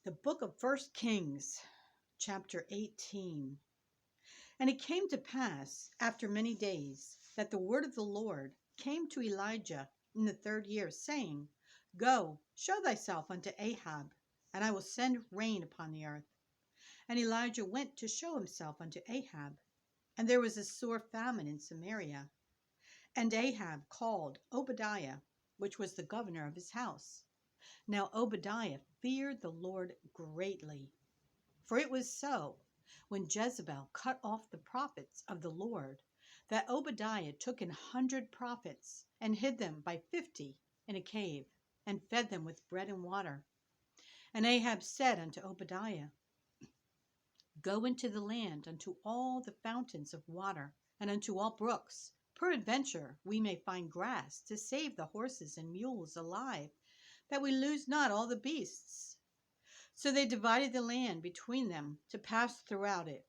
The book of First Kings, chapter 18. And it came to pass, after many days, that the word of the Lord came to Elijah in the 3rd year, saying, Go, show thyself unto Ahab, and I will send rain upon the earth. And Elijah went to show himself unto Ahab. And there was a sore famine in Samaria. And Ahab called Obadiah, which was the governor of his house. Now Obadiah feared the Lord greatly. For it was so, when Jezebel cut off the prophets of the Lord, that Obadiah took 100 prophets, and hid them by 50 in a cave, and fed them with bread and water. And Ahab said unto Obadiah, Go into the land, unto all the fountains of water, and unto all brooks. Peradventure we may find grass to save the horses and mules alive, that we lose not all the beasts. So they divided the land between them to pass throughout it.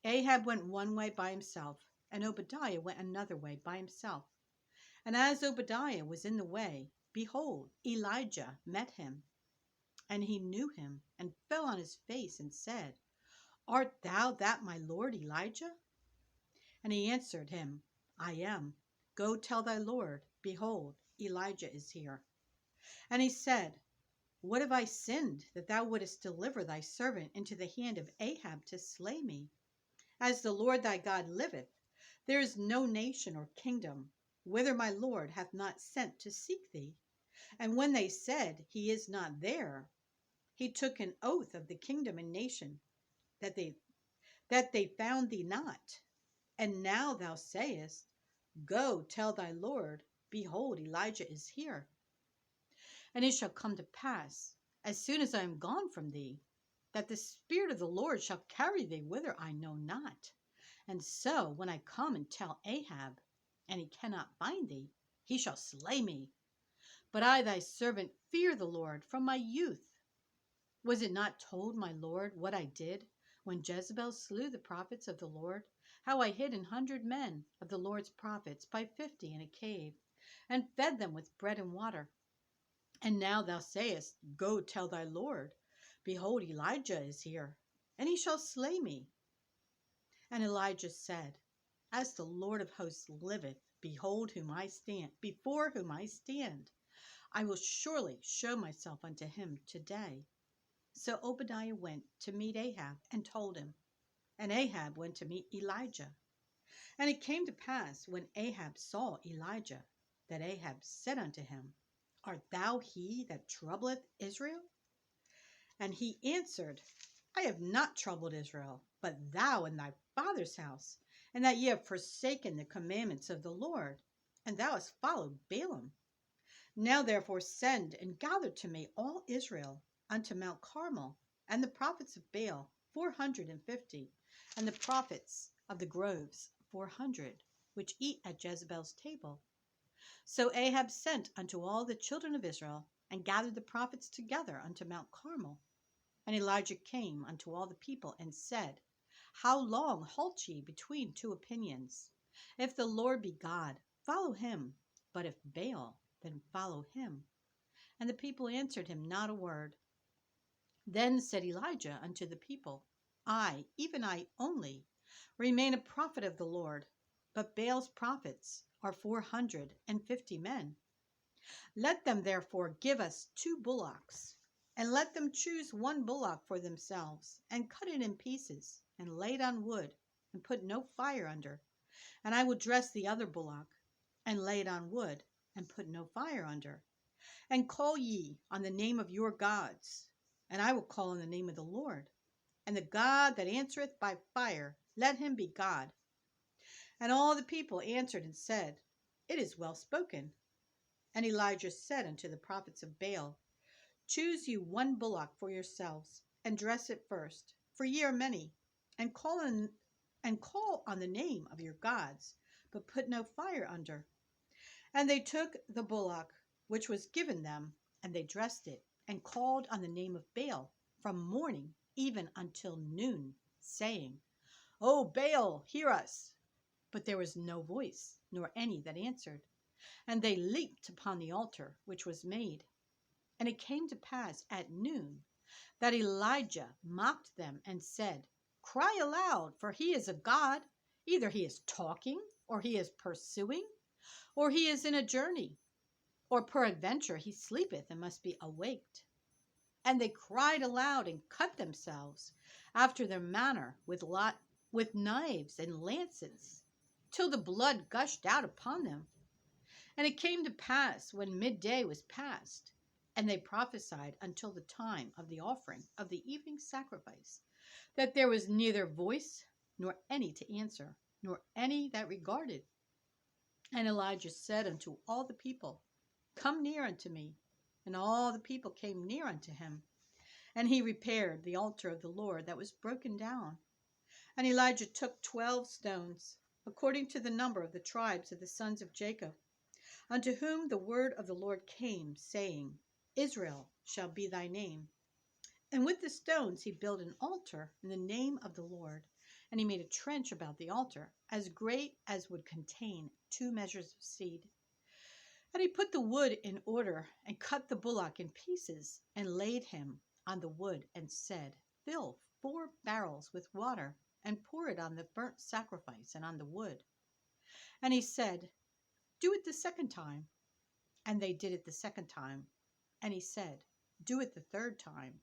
Ahab went one way by himself, and Obadiah went another way by himself. And as Obadiah was in the way, behold, Elijah met him. And he knew him, and fell on his face, and said, Art thou that my lord Elijah? And he answered him, I am. Go tell thy lord, behold, Elijah is here. And he said, What have I sinned, that thou wouldest deliver thy servant into the hand of Ahab to slay me? As the Lord thy God liveth, there is no nation or kingdom whither my Lord hath not sent to seek thee. And when they said, He is not there, he took an oath of the kingdom and nation, that they found thee not. And now thou sayest, Go tell thy Lord, behold, Elijah is here. And it shall come to pass, as soon as I am gone from thee, that the Spirit of the Lord shall carry thee whither I know not. And so, when I come and tell Ahab, and he cannot find thee, he shall slay me. But I, thy servant, fear the Lord from my youth. Was it not told my Lord what I did, when Jezebel slew the prophets of the Lord, how I hid 100 men of the Lord's prophets by 50 in a cave, and fed them with bread and water? And now thou sayest, Go tell thy Lord, behold, Elijah is here, and he shall slay me. And Elijah said, As the Lord of hosts liveth, behold whom I stand, before whom I stand, I will surely show myself unto him today. So Obadiah went to meet Ahab, and told him. And Ahab went to meet Elijah. And it came to pass, when Ahab saw Elijah, that Ahab said unto him, Art thou he that troubleth Israel? And he answered, I have not troubled Israel, but thou and thy father's house, and that ye have forsaken the commandments of the Lord, and thou hast followed Balaam. Now therefore send and gather to me all Israel unto Mount Carmel, and the prophets of Baal 450, and the prophets of the groves 400, which eat at Jezebel's table. So Ahab sent unto all the children of Israel, and gathered the prophets together unto Mount Carmel. And Elijah came unto all the people, and said, How long halt ye between two opinions? If the Lord be God, follow him, but if Baal, then follow him. And the people answered him not a word. Then said Elijah unto the people, I, even I only, remain a prophet of the Lord, but Baal's prophets are 450 men. Let them therefore give us 2 bullocks, and let them choose 1 bullock for themselves, and cut it in pieces, and lay it on wood, and put no fire under. And I will dress the other bullock, and lay it on wood, and put no fire under. And call ye on the name of your gods, and I will call on the name of the Lord. And the God that answereth by fire, let him be God. And all the people answered and said, It is well spoken. And Elijah said unto the prophets of Baal, Choose you 1 bullock for yourselves, and dress it first, for ye are many, and call on the name of your gods, but put no fire under. And they took the bullock which was given them, and they dressed it, and called on the name of Baal from morning even until noon, saying, O Baal, hear us. But there was no voice, nor any that answered. And they leaped upon the altar which was made. And it came to pass at noon, that Elijah mocked them and said, "Cry aloud, for he is a god. Either he is talking, or he is pursuing, or he is in a journey, or peradventure he sleepeth and must be awaked." And they cried aloud and cut themselves after their manner with knives and lances, till the blood gushed out upon them. And it came to pass, when midday was past, and they prophesied until the time of the offering of the evening sacrifice, that there was neither voice nor any to answer, nor any that regarded. And Elijah said unto all the people, "Come near unto me." And all the people came near unto him. And he repaired the altar of the Lord that was broken down. And Elijah took 12 stones, according to the number of the tribes of the sons of Jacob, unto whom the word of the Lord came, saying, "Israel shall be thy name." And with the stones he built an altar in the name of the Lord. And he made a trench about the altar, as great as would contain 2 measures of seed. And he put the wood in order, and cut the bullock in pieces, and laid him on the wood, and said, "Fill 4 barrels with water, and pour it on the burnt sacrifice and on the wood." And he said, "Do it the second time." And they did it the second time. And he said, "Do it the third time."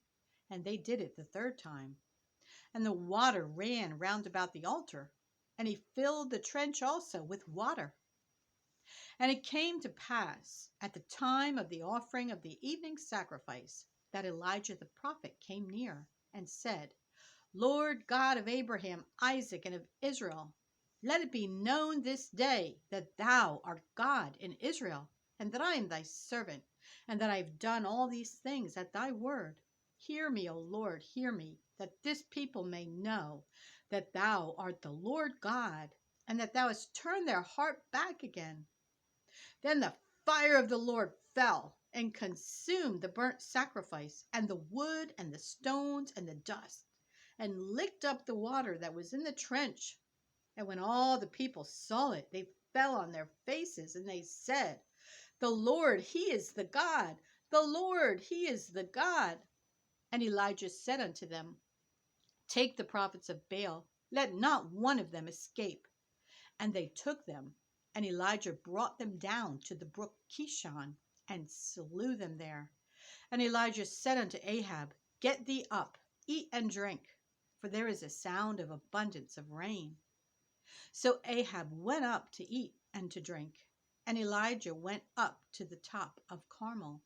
And they did it the third time. And the water ran round about the altar, and he filled the trench also with water. And it came to pass at the time of the offering of the evening sacrifice that Elijah the prophet came near and said, "Lord God of Abraham, Isaac, and of Israel, let it be known this day that thou art God in Israel, and that I am thy servant, and that I have done all these things at thy word. Hear me, O Lord, hear me, that this people may know that thou art the Lord God, and that thou hast turned their heart back again." Then the fire of the Lord fell and consumed the burnt sacrifice, and the wood, and the stones, and the dust, and licked up the water that was in the trench. And when all the people saw it, they fell on their faces, and they said, "The Lord, he is the God! The Lord, he is the God!" And Elijah said unto them, "Take the prophets of Baal, let not one of them escape." And they took them, and Elijah brought them down to the brook Kishon, and slew them there. And Elijah said unto Ahab, "Get thee up, eat and drink, for there is a sound of abundance of rain." So Ahab went up to eat and to drink. And Elijah went up to the top of Carmel,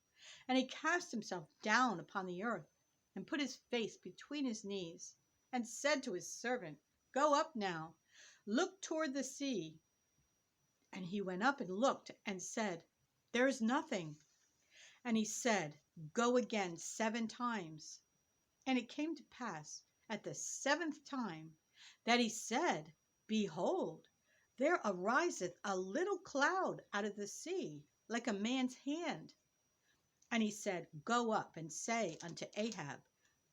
and he cast himself down upon the earth, and put his face between his knees, and said to his servant, "Go up now, look toward the sea." And he went up and looked, and said, "There is nothing." And he said, "Go again 7 times. And it came to pass at the 7th time that he said, "Behold, there ariseth a little cloud out of the sea, like a man's hand." And he said, "Go up and say unto Ahab,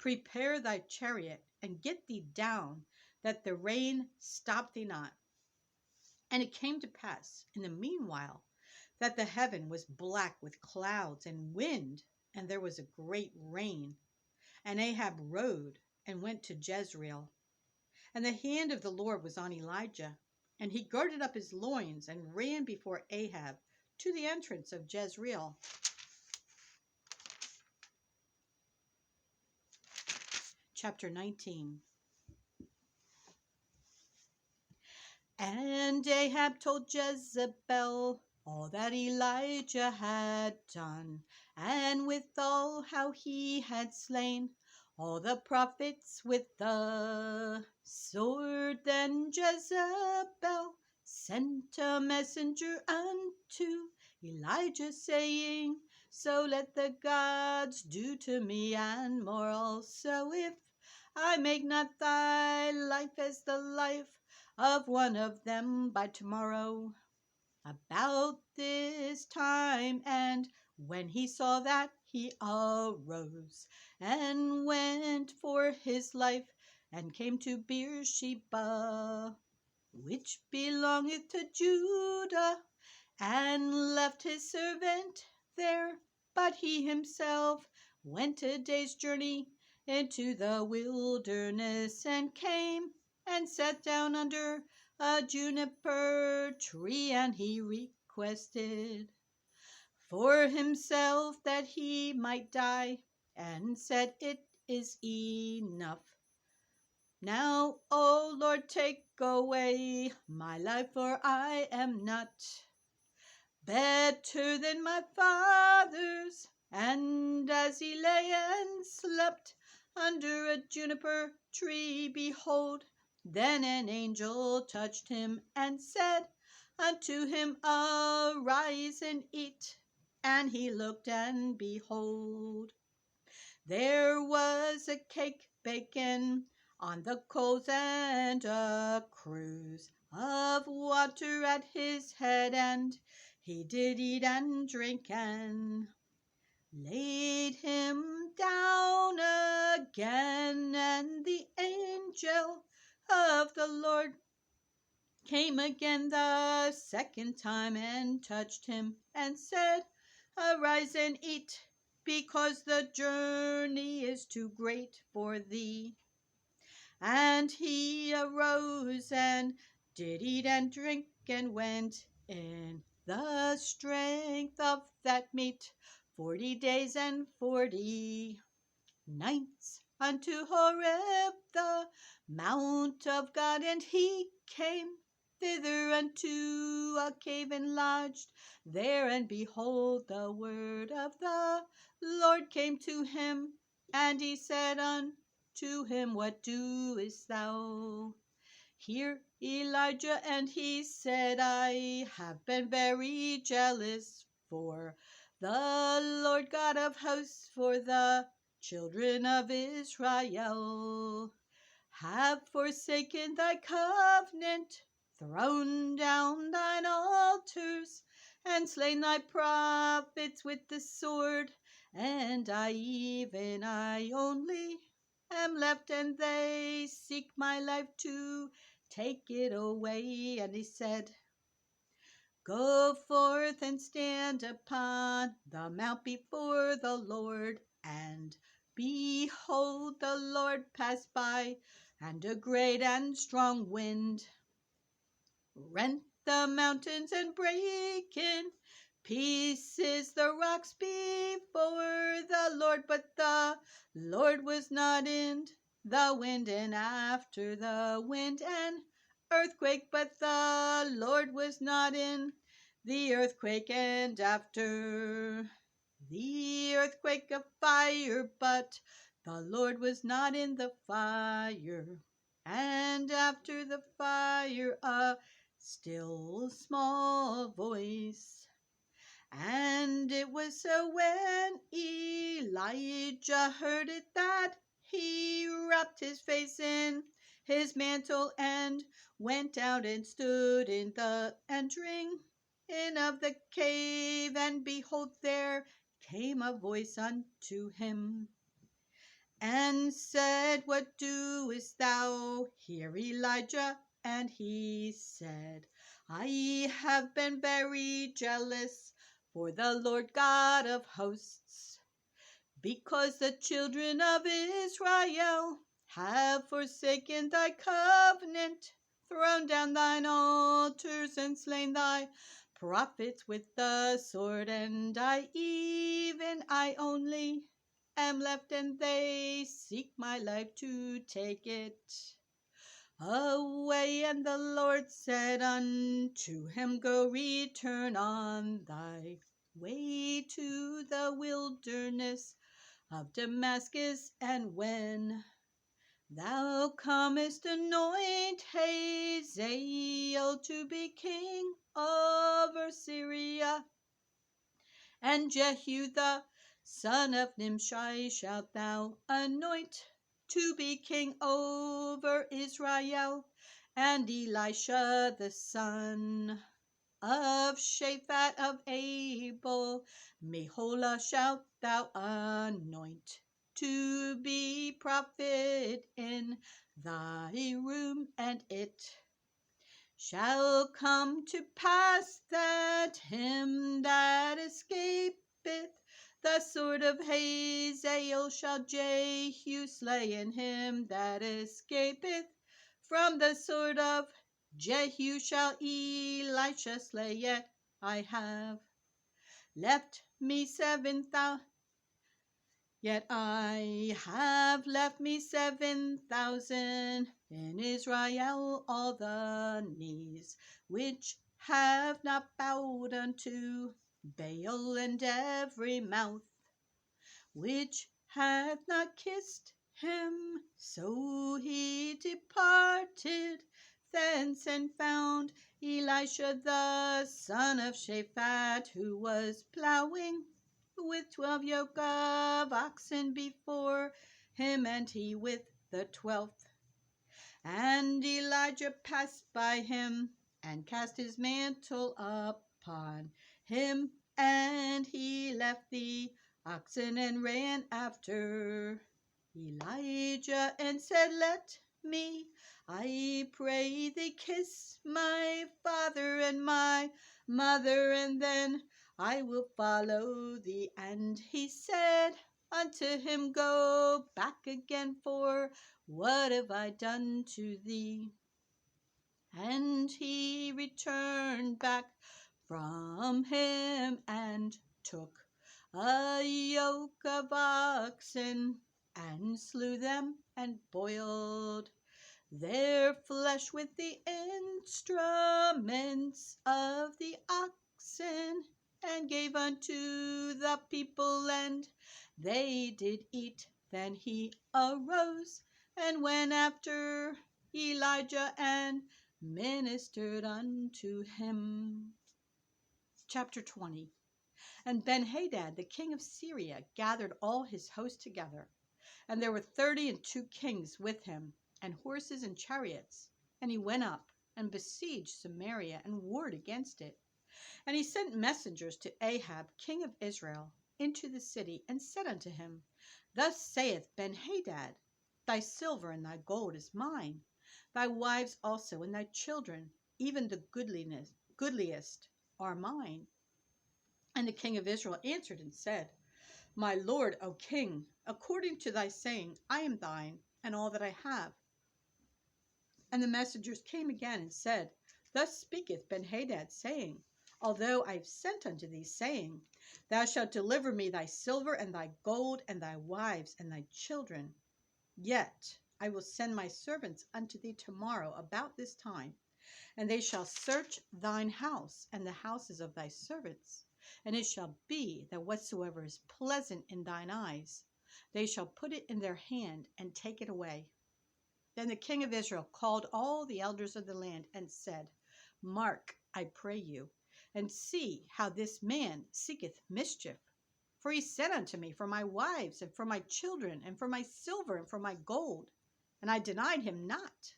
Prepare thy chariot, and get thee down, that the rain stop thee not." And it came to pass in the meanwhile that the heaven was black with clouds and wind, and there was a great rain. And Ahab rode and went to Jezreel. And the hand of the Lord was on Elijah, and he girded up his loins and ran before Ahab to the entrance of Jezreel. Chapter 19. And Ahab told Jezebel all that Elijah had done, and withal how he had slain all the prophets with the sword. Then Jezebel sent a messenger unto Elijah, saying, "So let the gods do to me, and more also, if I make not thy life as the life of one of them by tomorrow." About this time, and when he saw that, he arose and went for his life, and came to Beersheba, which belongeth to Judah, and left his servant there. But he himself went a day's journey into the wilderness, and came and sat down under a juniper tree, and he requested for himself that he might die, and said, "It is enough. Now, O Lord, take away my life, for I am not better than my fathers." And as he lay and slept under a juniper tree, behold, then an angel touched him and said unto him, "Arise and eat." And he looked, and behold, there was a cake baken on the coals, and a cruse of water at his head. And he did eat and drink, and laid him down again. And the angel of the Lord came again the second time, and touched him, and said, "Arise and eat, because the journey is too great for thee." And he arose, and did eat and drink, and went in the strength of that meat 40 days and 40 nights unto Horeb, the mount of God. And he came thither unto a cave, and lodged there. And behold, the word of the Lord came to him, and he said unto him, "What doest thou here, Elijah?" And he said, "I have been very jealous for the Lord God of hosts, for the children of Israel have forsaken thy covenant, thrown down thine altars, and slain thy prophets with the sword. And I, even I only, am left, and they seek my life to take it away." And he said, "Go forth and stand upon the mount before the Lord." And behold, the Lord passed by, and a great and strong wind rent the mountains, and brake in pieces the rocks before the Lord. But the Lord was not in the wind. And after the wind an earthquake, but the Lord was not in the earthquake. And after the earthquake a fire, but the Lord was not in the fire. And after the fire a still small voice. And it was so, when Elijah heard it, that he wrapped his face in his mantle, and went out, and stood in the entering in of the cave. And behold, there came a voice unto him, and said, "What doest thou here, Elijah?" And he said, "I have been very jealous for the Lord God of hosts, because the children of Israel have forsaken thy covenant, thrown down thine altars, and slain thy prophets with the sword. And I, even I only, am left, and they seek my life to take it away." And the Lord said unto him, "Go, return on thy way to the wilderness of Damascus, and when thou comest, anoint Hazael to be king over Syria, and Jehu the son of Nimshi shalt thou anoint to be king over Israel, and Elisha the son of Shaphat of Abel Meholah shalt thou anoint to be prophet in thy room. And it shall come to pass that him that escapeth The sword of Hazael shall Jehu slay, and him that escapeth from the sword of Jehu shall Elisha slay. Yet I have left me 7,000. Yet I have left me 7,000 in Israel, all the knees which have not bowed unto Baal, and every mouth which hath not kissed him. So he departed thence and found Elisha the son of Shaphat, who was plowing with 12 yoke of oxen before him, and he with the 12th. And Elijah passed by him and cast his mantle upon him, and he left the oxen and ran after Elijah and said, Let me, I pray thee, kiss my father and my mother, and then I will follow thee. And he said unto him, Go back again, for what have I done to thee? And he returned back from him and took a yoke of oxen and slew them and boiled their flesh with the instruments of the oxen, and gave unto the people, and they did eat. Then he arose and went after Elijah and ministered unto him. Chapter 20. And Benhadad, the king of Syria, gathered all his host together, and there were 32 kings with him, and horses and chariots. And he went up and besieged Samaria and warred against it. And he sent messengers to Ahab, king of Israel, into the city, and said unto him, Thus saith Benhadad, Thy silver and thy gold is mine, thy wives also and thy children, even the goodliest, are mine. And the king of Israel answered and said, My lord, O king, according to thy saying, I am thine, and all that I have. And the messengers came again and said, Thus speaketh Benhadad, saying, Although I have sent unto thee, saying, Thou shalt deliver me thy silver and thy gold and thy wives and thy children, yet I will send my servants unto thee tomorrow about this time, and they shall search thine house and the houses of thy servants. And it shall be that whatsoever is pleasant in thine eyes, they shall put it in their hand and take it away. Then the king of Israel called all the elders of the land and said, Mark, I pray you, and see how this man seeketh mischief. For he said unto me, For my wives, and for my children, and for my silver, and for my gold. And I denied him not.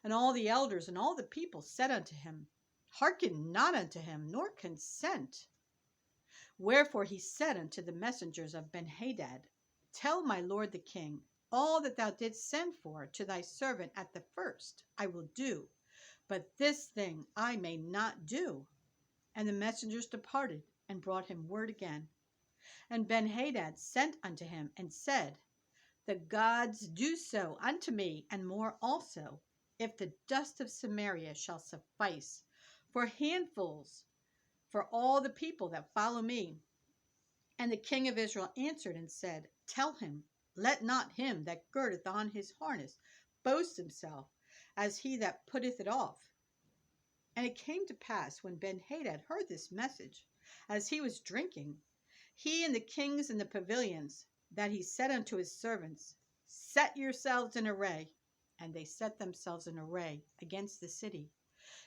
And all the elders and all the people said unto him, Hearken not unto him, nor consent. Wherefore he said unto the messengers of Benhadad, Tell my lord the king, all that thou didst send for to thy servant at the first I will do, but this thing I may not do. And the messengers departed and brought him word again. And Benhadad sent unto him and said, The gods do so unto me, and more also, if the dust of Samaria shall suffice for handfuls for all the people that follow me. And the king of Israel answered and said, Tell him, let not him that girdeth on his harness boast himself as he that putteth it off. And it came to pass, when Benhadad heard this message, as he was drinking, he and the kings in the pavilions, that he said unto his servants, Set yourselves in array. And they set themselves in array against the city.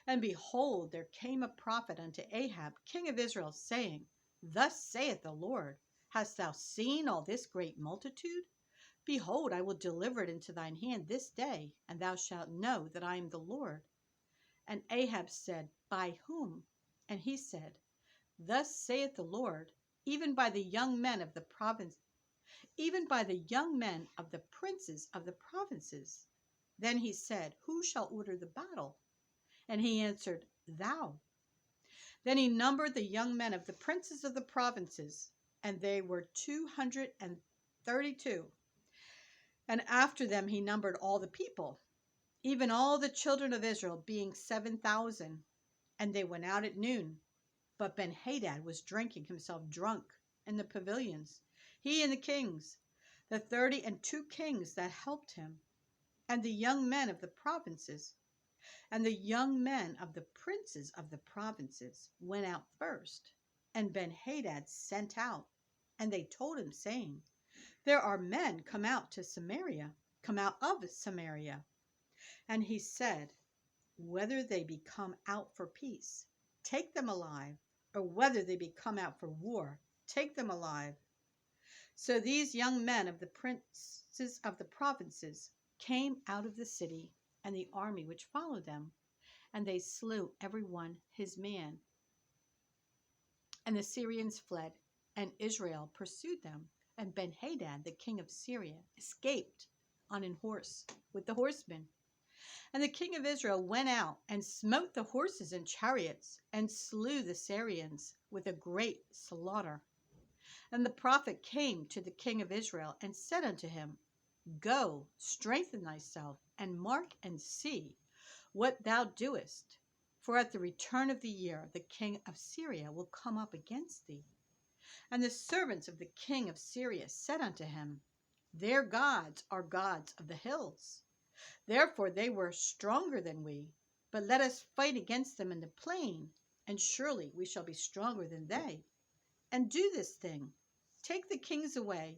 And behold, there came a prophet unto Ahab, king of Israel, saying, Thus saith the Lord, Hast thou seen all this great multitude? Behold, I will deliver it into thine hand this day, and thou shalt know that I am the Lord. And Ahab said, By whom? And he said, Thus saith the Lord, even by the young men of the province, even by the young men of the princes of the provinces. Then he said, Who shall order the battle? And he answered, Thou. Then he numbered the young men of the princes of the provinces, and they were 232. And after them he numbered all the people, even all the children of Israel, being 7,000. And they went out at noon. But Benhadad was drinking himself drunk in the pavilions, he and the kings, the 32 kings that helped him, and the young men of the provinces. And the young men of the princes of the provinces went out first. And Benhadad sent out, and they told him, saying, There are men come out of Samaria. And he said, Whether they be come out for peace, take them alive, or whether they be come out for war, take them alive. So these young men of the princes of the provinces came out of the city, and the army which followed them, and they slew every one his man. And the Syrians fled, and Israel pursued them. And Benhadad, the king of Syria, escaped on an horse with the horsemen. And the king of Israel went out and smote the horses and chariots, and slew the Syrians with a great slaughter. And the prophet came to the king of Israel and said unto him, Go, strengthen thyself, and mark and see what thou doest. For at the return of the year the king of Syria will come up against thee. And the servants of the king of Syria said unto him, Their gods are gods of the hills. Therefore they were stronger than we. But let us fight against them in the plain, and surely we shall be stronger than they. And do this thing, take the kings away,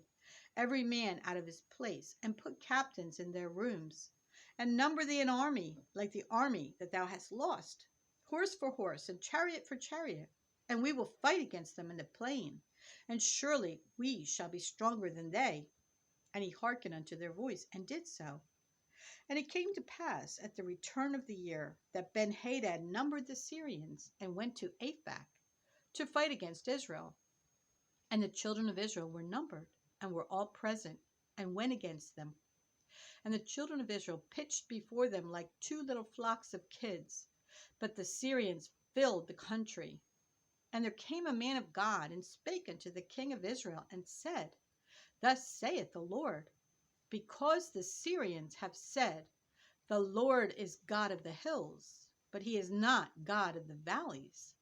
every man out of his place, and put captains in their rooms, and number thee an army like the army that thou hast lost, horse for horse, and chariot for chariot, and we will fight against them in the plain, and surely we shall be stronger than they. And he hearkened unto their voice, and did so. And it came to pass at the return of the year that Benhadad numbered the Syrians, and went to Aphek to fight against Israel. And the children of Israel were numbered, and were all present, and went against them. And the children of Israel pitched before them like two little flocks of kids. But the Syrians filled the country. And there came a man of God, and spake unto the king of Israel, and said, Thus saith the Lord, because the Syrians have said, The Lord is God of the hills, but he is not God of the valleys.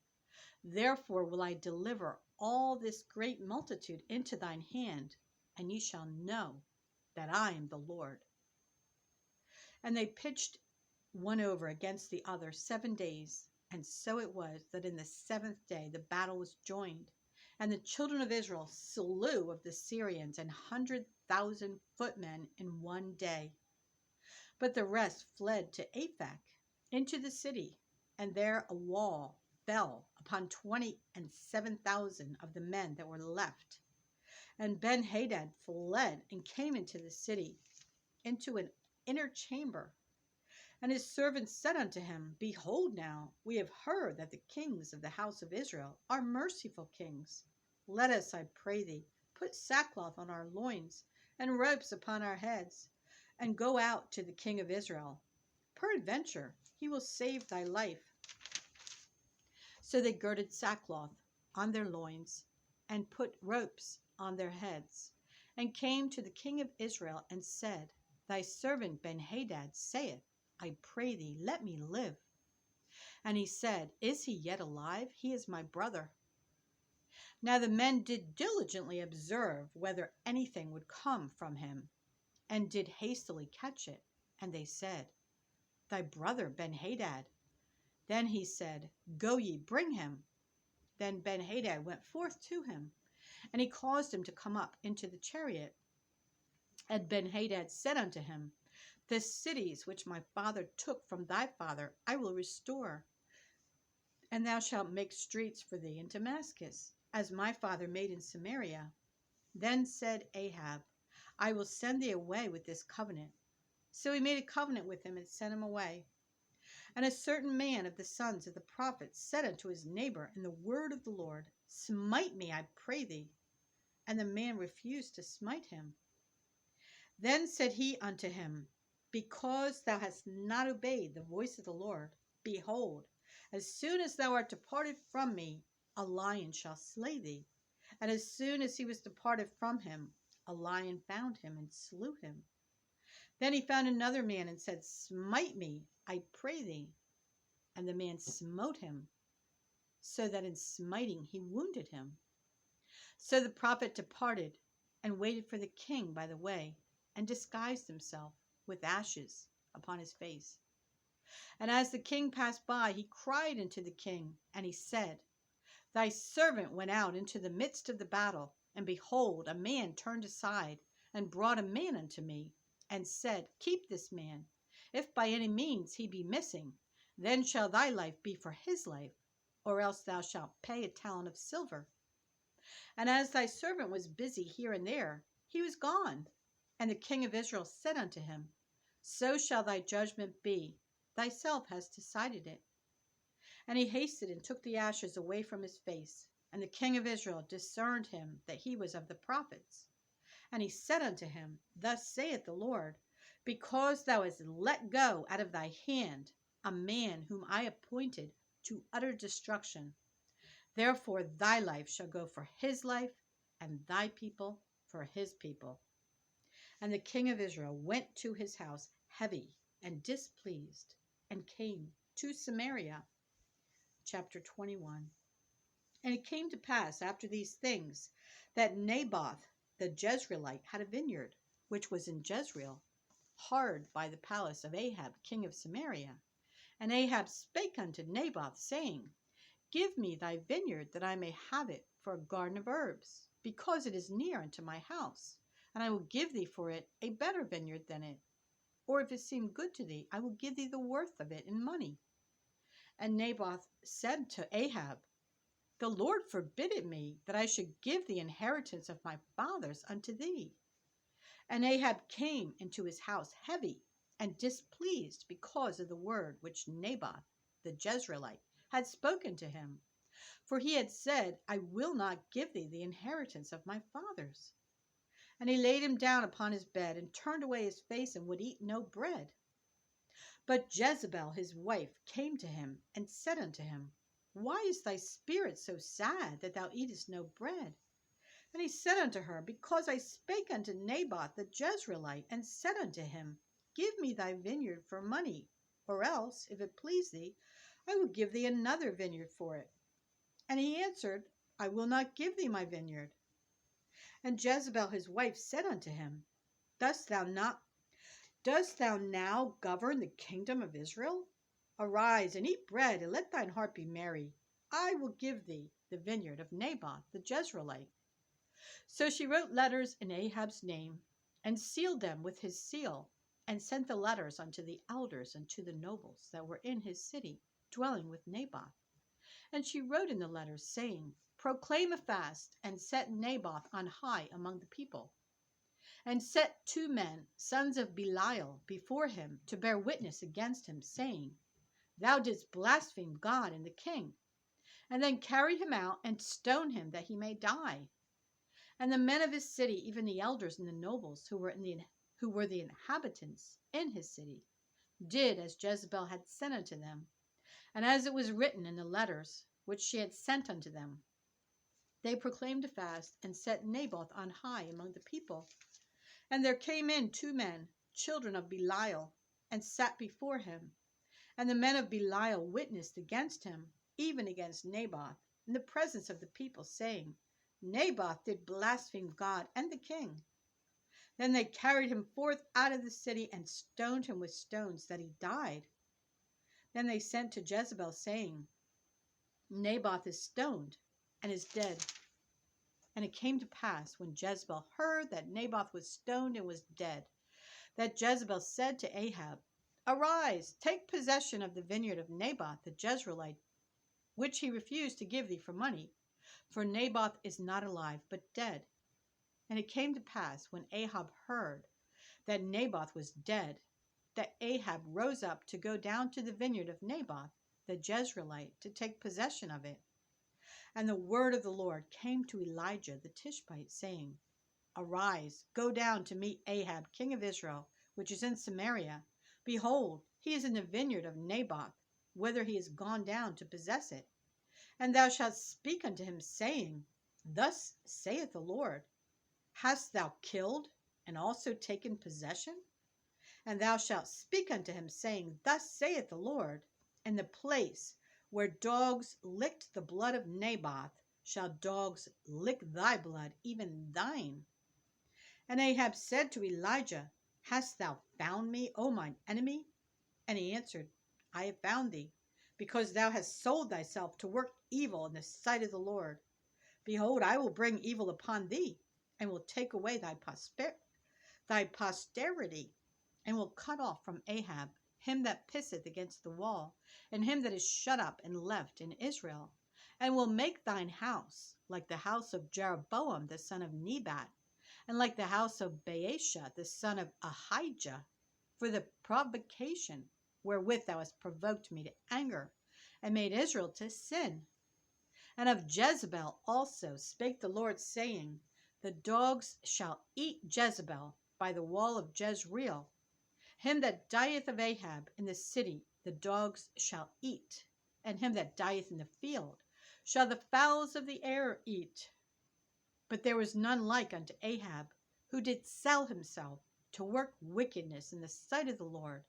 Therefore will I deliver all this great multitude into thine hand, and ye shall know that I am the Lord. And they pitched one over against the other 7 days. And so it was that in the 7th day the battle was joined, and the children of Israel slew of the Syrians 100,000 footmen in one day. But the rest fled to Aphek into the city, and there a wall fell upon 27,000 of the men that were left. And Benhadad fled and came into the city, into an inner chamber. And his servants said unto him, Behold now, we have heard that the kings of the house of Israel are merciful kings. Let us, I pray thee, put sackcloth on our loins, and ropes upon our heads, and go out to the king of Israel. Peradventure he will save thy life. So they girded sackcloth on their loins, and put ropes on their heads, and came to the king of Israel, and said, Thy servant Benhadad saith, I pray thee, let me live. And he said, Is he yet alive? He is my brother. Now the men did diligently observe whether anything would come from him, and did hastily catch it. And they said, Thy brother Benhadad. Then he said, Go ye, bring him. Then Benhadad went forth to him, and he caused him to come up into the chariot. And Benhadad said unto him, The cities which my father took from thy father I will restore, and thou shalt make streets for thee in Damascus, as my father made in Samaria. Then said Ahab, I will send thee away with this covenant. So he made a covenant with him, and sent him away. And a certain man of the sons of the prophets said unto his neighbor in the word of the Lord, Smite me, I pray thee. And the man refused to smite him. Then said he unto him, Because thou hast not obeyed the voice of the Lord, behold, as soon as thou art departed from me, a lion shall slay thee, And as soon as he was departed from him, a lion found him and slew him. Then he found another man and said, Smite me, I pray thee. And the man smote him, so that in smiting he wounded him. So the prophet departed and waited for the king by the way, and disguised himself with ashes upon his face. And as the king passed by, he cried unto the king, and he said, Thy servant went out into the midst of the battle, and behold, a man turned aside, and brought a man unto me, and said, Keep this man. If by any means he be missing, then shall thy life be for his life, or else thou shalt pay a talent of silver. And as thy servant was busy here and there, he was gone. And the king of Israel said unto him, So shall thy judgment be. Thyself hast decided it. And he hasted and took the ashes away from his face. And the king of Israel discerned him that he was of the prophets. And he said unto him, Thus saith the Lord, because thou hast let go out of thy hand a man whom I appointed to utter destruction, therefore thy life shall go for his life, and thy people for his people. And the king of Israel went to his house heavy and displeased, and came to Samaria. Chapter 21. And it came to pass after these things that Naboth the Jezreelite had a vineyard, which was in Jezreel, hard by the palace of Ahab king of Samaria. And Ahab spake unto Naboth, saying, Give me thy vineyard, that I may have it for a garden of herbs, because it is near unto my house, and I will give thee for it a better vineyard than it. Or if it seem good to thee, I will give thee the worth of it in money. And Naboth said to Ahab, The Lord forbid it me, that I should give the inheritance of my fathers unto thee. And Ahab came into his house heavy and displeased because of the word which Naboth the Jezreelite had spoken to him. For he had said, I will not give thee the inheritance of my fathers. And he laid him down upon his bed, and turned away his face, and would eat no bread. But Jezebel his wife came to him, and said unto him, Why is thy spirit so sad, that thou eatest no bread? And he said unto her, Because I spake unto Naboth the Jezreelite, and said unto him, Give me thy vineyard for money, or else, if it please thee, I will give thee another vineyard for it. And he answered, I will not give thee my vineyard. And Jezebel his wife said unto him, Dost thou now govern the kingdom of Israel? Arise and eat bread, and let thine heart be merry. I will give thee the vineyard of Naboth the Jezreelite. So she wrote letters in Ahab's name, and sealed them with his seal, and sent the letters unto the elders and to the nobles that were in his city, dwelling with Naboth. And she wrote in the letters, saying, Proclaim a fast, and set Naboth on high among the people. And set 2 men, sons of Belial, before him, to bear witness against him, saying, Thou didst blaspheme God and the king. And then carry him out, and stone him, that he may die. And the men of his city, even the elders and the nobles, who were the inhabitants in his city, did as Jezebel had sent unto them, and as it was written in the letters which she had sent unto them. They proclaimed a fast, and set Naboth on high among the people. And there came in 2 men, children of Belial, and sat before him. And the men of Belial witnessed against him, even against Naboth, in the presence of the people, saying, Naboth did blaspheme God and the king. Then they carried him forth out of the city, and stoned him with stones, that he died. Then they sent to Jezebel, saying, Naboth is stoned, and is dead. And it came to pass, when Jezebel heard that Naboth was stoned and was dead, that Jezebel said to Ahab, Arise, take possession of the vineyard of Naboth the Jezreelite, which he refused to give thee for money, for Naboth is not alive, but dead. And it came to pass, when Ahab heard that Naboth was dead, that Ahab rose up to go down to the vineyard of Naboth the Jezreelite, to take possession of it. And the word of the Lord came to Elijah the Tishbite, saying, Arise, go down to meet Ahab king of Israel, which is in Samaria. Behold, he is in the vineyard of Naboth, whither he is gone down to possess it. And thou shalt speak unto him, saying, Thus saith the Lord, hast thou killed and also taken possession? And thou shalt speak unto him, saying, Thus saith the Lord, in the place where dogs licked the blood of Naboth, shall dogs lick thy blood, even thine. And Ahab said to Elijah, Hast thou found me, O mine enemy? And he answered, I have found thee, because thou hast sold thyself to work evil in the sight of the Lord. Behold, I will bring evil upon thee, and will take away thy posterity, and will cut off from Ahab him that pisseth against the wall, and him that is shut up and left in Israel, and will make thine house like the house of Jeroboam the son of Nebat, and like the house of Baasha the son of Ahijah, for the provocation wherewith thou hast provoked me to anger, and made Israel to sin. And of Jezebel also spake the Lord, saying, The dogs shall eat Jezebel by the wall of Jezreel. Him that dieth of Ahab in the city the dogs shall eat, and him that dieth in the field shall the fowls of the air eat. But there was none like unto Ahab, who did sell himself to work wickedness in the sight of the Lord,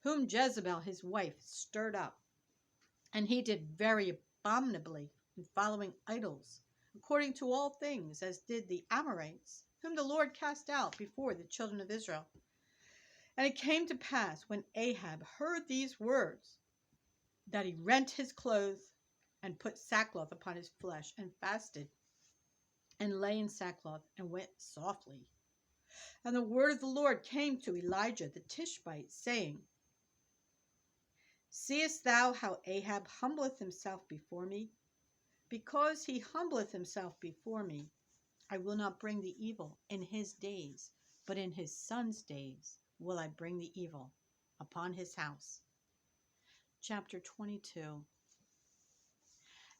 whom Jezebel his wife stirred up. And he did very abominably in following idols, according to all things as did the Amorites, whom the Lord cast out before the children of Israel. And it came to pass, when Ahab heard these words, that he rent his clothes, and put sackcloth upon his flesh, and fasted, and lay in sackcloth, and went softly. And the word of the Lord came to Elijah the Tishbite, saying, Seest thou how Ahab humbleth himself before me? Because he humbleth himself before me, I will not bring the evil in his days, but in his son's days will I bring the evil upon his house. Chapter 22.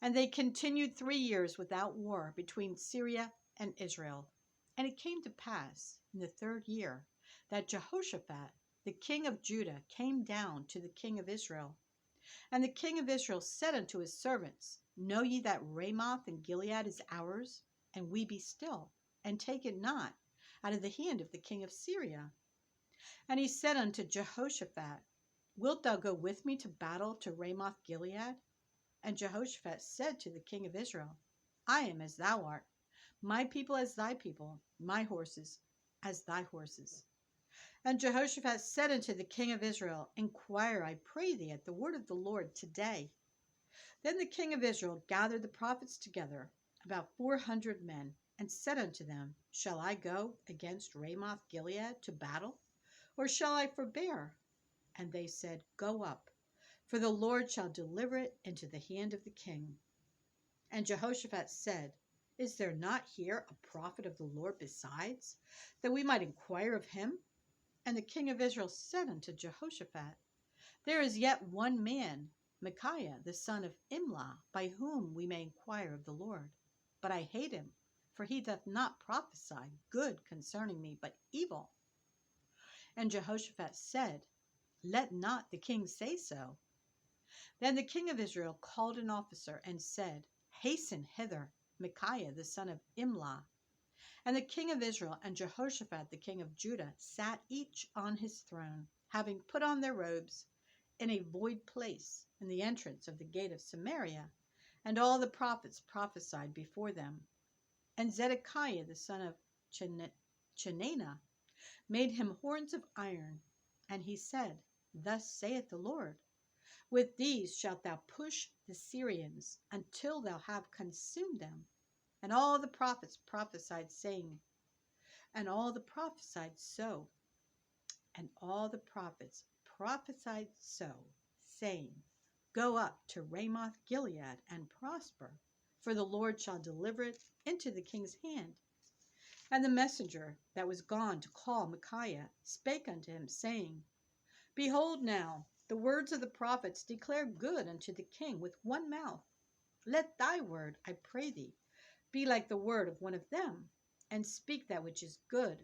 And they continued 3 years without war between Syria and Israel. And it came to pass in the 3rd year that Jehoshaphat, the king of Judah, came down to the king of Israel. And the king of Israel said unto his servants, Know ye that Ramoth in Gilead is ours? And we be still, and take it not out of the hand of the king of Syria. And he said unto Jehoshaphat, Wilt thou go with me to battle to Ramoth Gilead? And Jehoshaphat said to the king of Israel, I am as thou art, my people as thy people, my horses as thy horses. And Jehoshaphat said unto the king of Israel, Inquire, I pray thee, at the word of the Lord today. Then the king of Israel gathered the prophets together, about 400 men, and said unto them, Shall I go against Ramoth Gilead to battle, or shall I forbear? And they said, Go up, for the Lord shall deliver it into the hand of the king. And Jehoshaphat said, Is there not here a prophet of the Lord besides, that we might inquire of him? And the king of Israel said unto Jehoshaphat, There is yet one man, Micaiah the son of Imlah, by whom we may inquire of the Lord. But I hate him, for he doth not prophesy good concerning me, but evil. And Jehoshaphat said, Let not the king say so. Then the king of Israel called an officer and said, Hasten hither Micaiah the son of Imlah. And the king of Israel and Jehoshaphat the king of Judah sat each on his throne, having put on their robes, in a void place in the entrance of the gate of Samaria, and all the prophets prophesied before them. And Zedekiah the son of Chenaanah made him horns of iron, and he said, Thus saith the Lord, With these shalt thou push the Syrians until thou have consumed them. And all the prophets prophesied, saying, And all the prophesied so. And all the prophets prophesied so, saying, Go up to Ramoth Gilead and prosper, for the Lord shall deliver it into the king's hand. And the messenger that was gone to call Micaiah spake unto him, saying, Behold now, the words of the prophets declare good unto the king with one mouth. Let thy word, I pray thee, be like the word of one of them, and speak that which is good.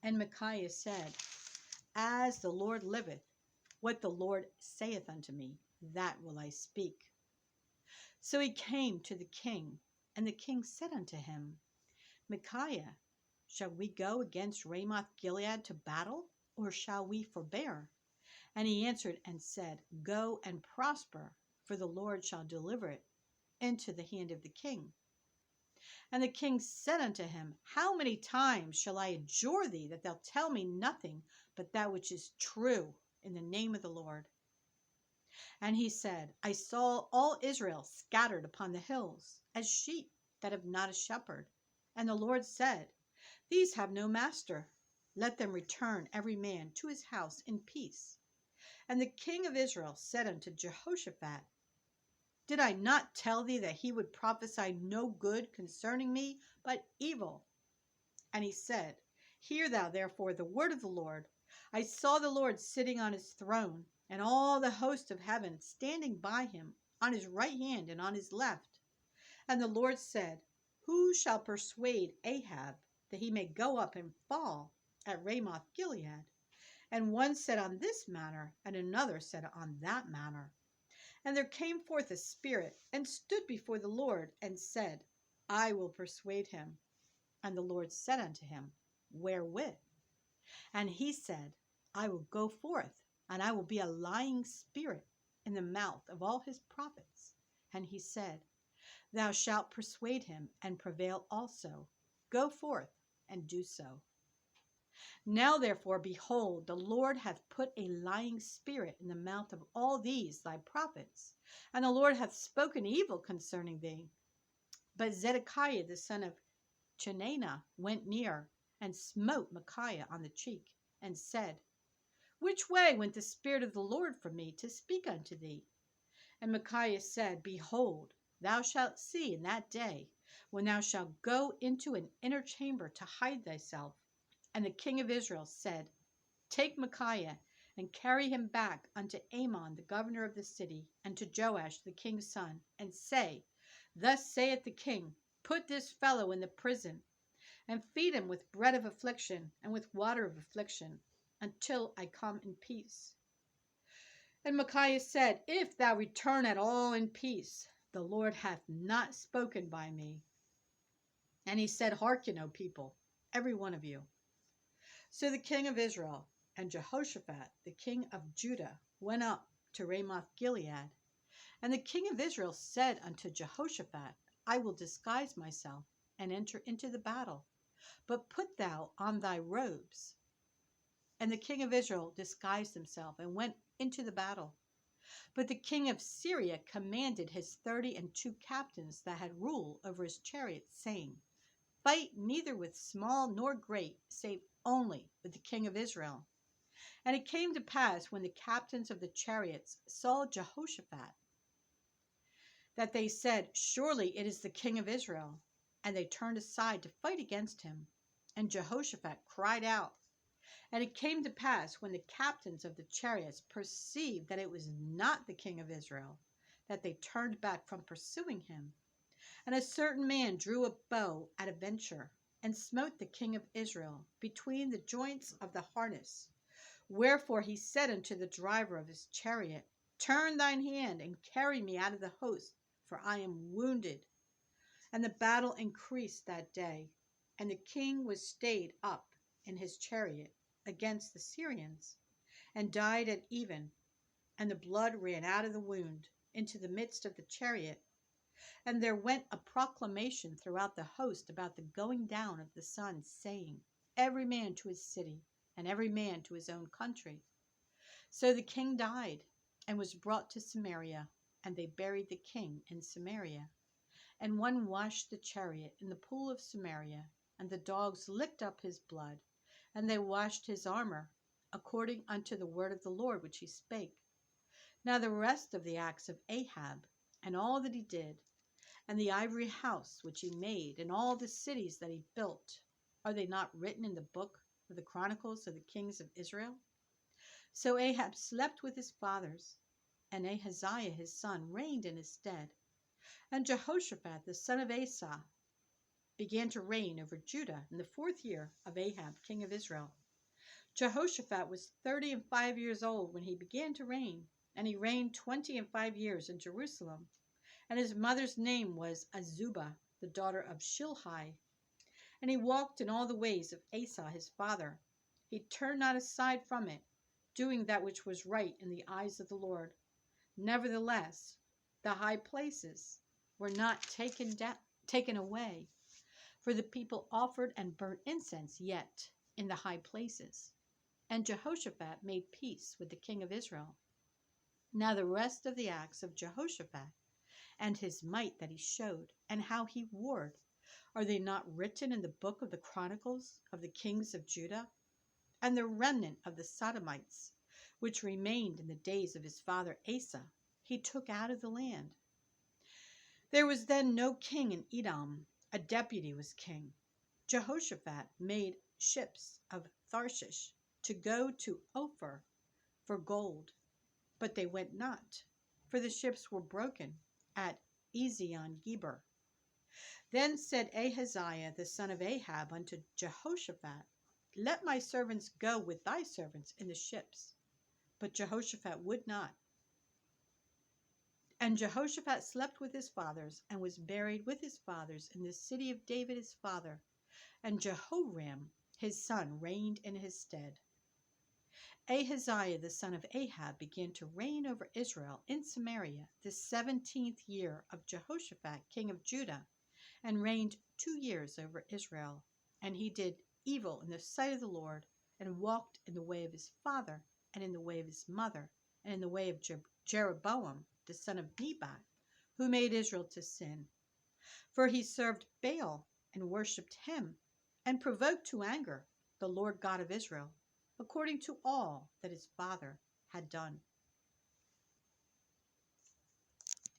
And Micaiah said, As the Lord liveth, what the Lord saith unto me, that will I speak. So he came to the king, And the king said unto him, Micaiah, shall we go against Ramoth Gilead to battle, or shall we forbear? And he answered and said, Go and prosper, for the Lord shall deliver it into the hand of the king. And the king said unto him, How many times shall I adjure thee that thou tell me nothing but that which is true in the name of the Lord? And he said, I saw all Israel scattered upon the hills, as sheep that have not a shepherd. And the Lord said, These have no master. Let them return every man to his house in peace. And the king of Israel said unto Jehoshaphat, Did I not tell thee that he would prophesy no good concerning me, but evil? And he said, Hear thou therefore the word of the Lord. I saw the Lord sitting on his throne, and all the host of heaven standing by him, on his right hand and on his left. And the Lord said, Who shall persuade Ahab that he may go up and fall at Ramoth Gilead? And one said on this manner, and another said on that manner. And there came forth a spirit, and stood before the Lord, and said, I will persuade him. And the Lord said unto him, Wherewith? And he said, I will go forth, and I will be a lying spirit in the mouth of all his prophets. And he said, Thou shalt persuade him, and prevail also. Go forth, and do so. Now therefore, behold, the Lord hath put a lying spirit in the mouth of all these thy prophets, and the Lord hath spoken evil concerning thee. But Zedekiah the son of Chenaanah went near, and smote Micaiah on the cheek, and said, Which way went the Spirit of the Lord from me to speak unto thee? And Micaiah said, Behold, thou shalt see in that day, when thou shalt go into an inner chamber to hide thyself. And the king of Israel said, Take Micaiah, and carry him back unto Amon the governor of the city, and to Joash the king's son, and say, Thus saith the king, Put this fellow in the prison, and feed him with bread of affliction, and with water of affliction, until I come in peace. And Micaiah said, If thou return at all in peace, the Lord hath not spoken by me. And he said, Hearken, O people, every one of you. So the king of Israel and Jehoshaphat, the king of Judah, went up to Ramoth Gilead. And the king of Israel said unto Jehoshaphat, I will disguise myself and enter into the battle, but put thou on thy robes. And the king of Israel disguised himself and went into the battle. But the king of Syria commanded his 32 captains that had rule over his chariots, saying, Fight neither with small nor great, save only with the king of Israel. And it came to pass, when the captains of the chariots saw Jehoshaphat, that they said, Surely it is the king of Israel. And they turned aside to fight against him. And Jehoshaphat cried out. And it came to pass, when the captains of the chariots perceived that it was not the king of Israel, that they turned back from pursuing him. And a certain man drew a bow at a venture, and smote the king of Israel between the joints of the harness. Wherefore he said unto the driver of his chariot, Turn thine hand, and carry me out of the host, for I am wounded. And the battle increased that day, and the king was stayed up in his chariot against the Syrians, and died at even, and the blood ran out of the wound into the midst of the chariot. And there went a proclamation throughout the host about the going down of the sun, saying, Every man to his city, and every man to his own country. So the king died, and was brought to Samaria, and they buried the king in Samaria. And one washed the chariot in the pool of Samaria, and the dogs licked up his blood, and they washed his armor, according unto the word of the Lord which he spake. Now the rest of the acts of Ahab, and all that he did, and the ivory house which he made, and all the cities that he built, are they not written in the book of the Chronicles of the kings of Israel? So Ahab slept with his fathers, and Ahaziah his son reigned in his stead. And Jehoshaphat the son of Asa began to reign over Judah in the 4th year of Ahab king of Israel. Jehoshaphat was 35 years old when he began to reign, and he reigned 25 years in Jerusalem. And his mother's name was Azubah, the daughter of Shilhi, and he walked in all the ways of Asa his father. He turned not aside from it, doing that which was right in the eyes of the Lord. Nevertheless, the high places were not taken away, for the people offered and burnt incense yet in the high places. And Jehoshaphat made peace with the king of Israel. Now the rest of the acts of Jehoshaphat, and his might that he showed, and how he warred, are they not written in the book of the Chronicles of the kings of Judah? And the remnant of the Sodomites, which remained in the days of his father Asa, he took out of the land. There was then no king in Edom, a deputy was king. Jehoshaphat made ships of Tharshish to go to Ophir for gold, but they went not, for the ships were broken at Ezion Geber. Then said Ahaziah the son of Ahab unto Jehoshaphat, Let my servants go with thy servants in the ships. But Jehoshaphat would not. And Jehoshaphat slept with his fathers, and was buried with his fathers in the city of David his father. And Jehoram his son reigned in his stead. Ahaziah the son of Ahab began to reign over Israel in Samaria the 17th year of Jehoshaphat king of Judah, and reigned 2 years over Israel. And he did evil in the sight of the Lord, and walked in the way of his father, and in the way of his mother, and in the way of Jeroboam the son of Nebat, who made Israel to sin. For he served Baal, and worshipped him, and provoked to anger the Lord God of Israel, according to all that his father had done.